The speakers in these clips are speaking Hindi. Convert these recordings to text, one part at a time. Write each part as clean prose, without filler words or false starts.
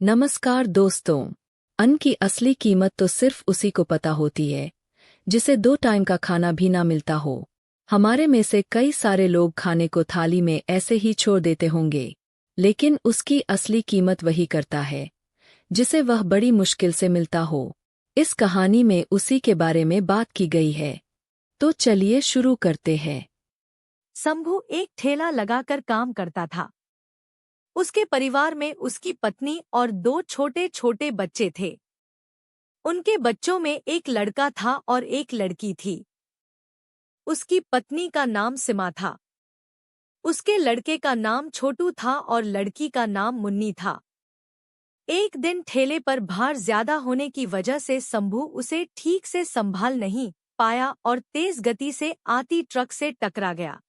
नमस्कार दोस्तों। अन्न की असली कीमत तो सिर्फ उसी को पता होती है जिसे 2 टाइम का खाना भी ना मिलता हो। हमारे में से कई सारे लोग खाने को थाली में ऐसे ही छोड़ देते होंगे, लेकिन उसकी असली कीमत वही करता है जिसे वह बड़ी मुश्किल से मिलता हो। इस कहानी में उसी के बारे में बात की गई है, तो चलिए शुरू करते हैं। शंभू एक ठेला लगाकर काम करता था। उसके परिवार में उसकी पत्नी और 2 छोटे छोटे बच्चे थे। उनके बच्चों में एक लड़का था और एक लड़की थी। उसकी पत्नी का नाम सीमा था। उसके लड़के का नाम छोटू था और लड़की का नाम मुन्नी था। एक दिन ठेले पर भार ज्यादा होने की वजह से शंभू उसे ठीक से संभाल नहीं पाया और तेज गति से आती ट्रक से टकरा गया।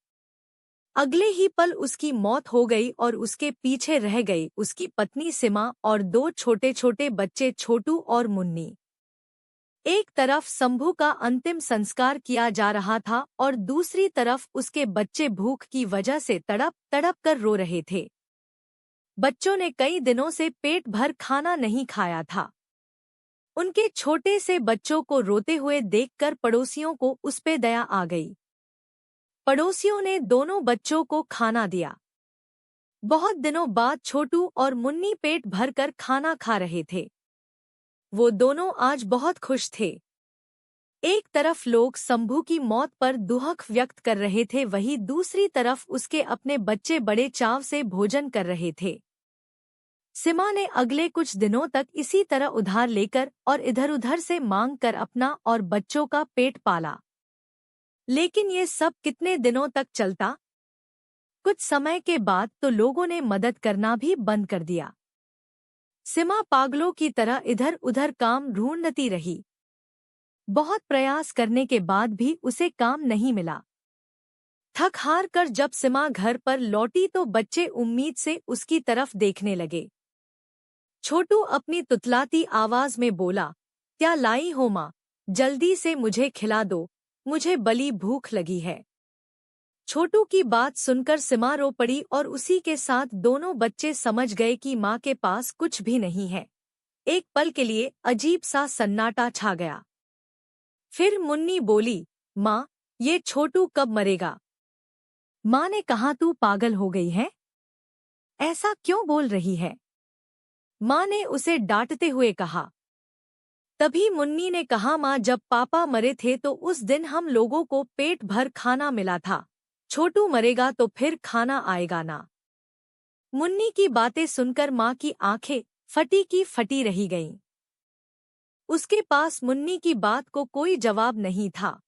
अगले ही पल उसकी मौत हो गई और उसके पीछे रह गई उसकी पत्नी सीमा और 2 छोटे छोटे बच्चे छोटू और मुन्नी। एक तरफ शंभू का अंतिम संस्कार किया जा रहा था और दूसरी तरफ उसके बच्चे भूख की वजह से तड़प तड़प कर रो रहे थे। बच्चों ने कई दिनों से पेट भर खाना नहीं खाया था। उनके छोटे से बच्चों को रोते हुए देखकर पड़ोसियों को उस पे दया आ गई। पड़ोसियों ने दोनों बच्चों को खाना दिया। बहुत दिनों बाद छोटू और मुन्नी पेट भरकर खाना खा रहे थे। वो दोनों आज बहुत खुश थे। एक तरफ लोग शंभू की मौत पर दुख व्यक्त कर रहे थे, वहीं दूसरी तरफ उसके अपने बच्चे बड़े चाव से भोजन कर रहे थे। सीमा ने अगले कुछ दिनों तक इसी तरह उधार लेकर और इधर-उधर से मांग कर अपना और बच्चों का पेट पाला। लेकिन ये सब कितने दिनों तक चलता? कुछ समय के बाद तो लोगों ने मदद करना भी बंद कर दिया। सीमा पागलों की तरह इधर-उधर काम ढूंढती रही। बहुत प्रयास करने के बाद भी उसे काम नहीं मिला। थक हार कर जब सीमा घर पर लौटी तो बच्चे उम्मीद से उसकी तरफ देखने लगे। छोटू अपनी तुतलाती आवाज में बोला, क्या लाई हो माँ? जल्दी से मुझे खिला दो, मुझे बड़ी भूख लगी है। छोटू की बात सुनकर सीमा रो पड़ी और उसी के साथ दोनों बच्चे समझ गए कि माँ के पास कुछ भी नहीं है। एक पल के लिए अजीब सा सन्नाटा छा गया। फिर मुन्नी बोली, माँ, ये छोटू कब मरेगा? माँ ने कहा, तू पागल हो गई है? ऐसा क्यों बोल रही है? माँ ने उसे डांटते हुए कहा। तभी मुन्नी ने कहा, माँ, जब पापा मरे थे तो उस दिन हम लोगों को पेट भर खाना मिला था। छोटू मरेगा तो फिर खाना आएगा ना। मुन्नी की बातें सुनकर माँ की आंखें फटी की फटी रही गईं। उसके पास मुन्नी की बात को कोई जवाब नहीं था।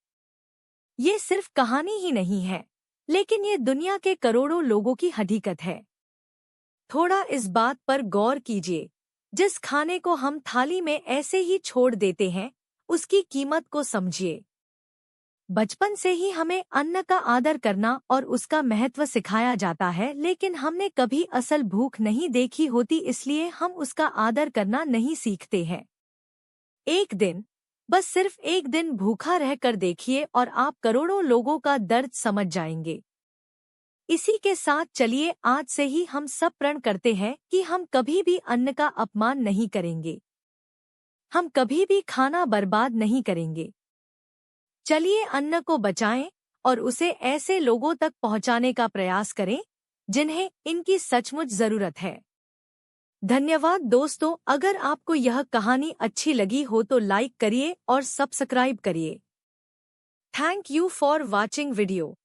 ये सिर्फ कहानी ही नहीं है, लेकिन ये दुनिया के करोड़ों लोगों की हकीकत है। थोड़ा इस बात पर गौर कीजिए, जिस खाने को हम थाली में ऐसे ही छोड़ देते हैं, उसकी कीमत को समझिए। बचपन से ही हमें अन्न का आदर करना और उसका महत्व सिखाया जाता है, लेकिन हमने कभी असल भूख नहीं देखी होती, इसलिए हम उसका आदर करना नहीं सीखते हैं। एक दिन, बस सिर्फ एक दिन भूखा रहकर देखिए और आप करोड़ों लोगों का दर्द समझ जाएंगे। इसी के साथ चलिए आज से ही हम सब प्रण करते हैं कि हम कभी भी अन्न का अपमान नहीं करेंगे। हम कभी भी खाना बर्बाद नहीं करेंगे। चलिए अन्न को बचाएं और उसे ऐसे लोगों तक पहुंचाने का प्रयास करें जिन्हें इनकी सचमुच जरूरत है। धन्यवाद दोस्तों, अगर आपको यह कहानी अच्छी लगी हो तो लाइक करिए और सब्सक्राइब करिए। Thank you for watching video.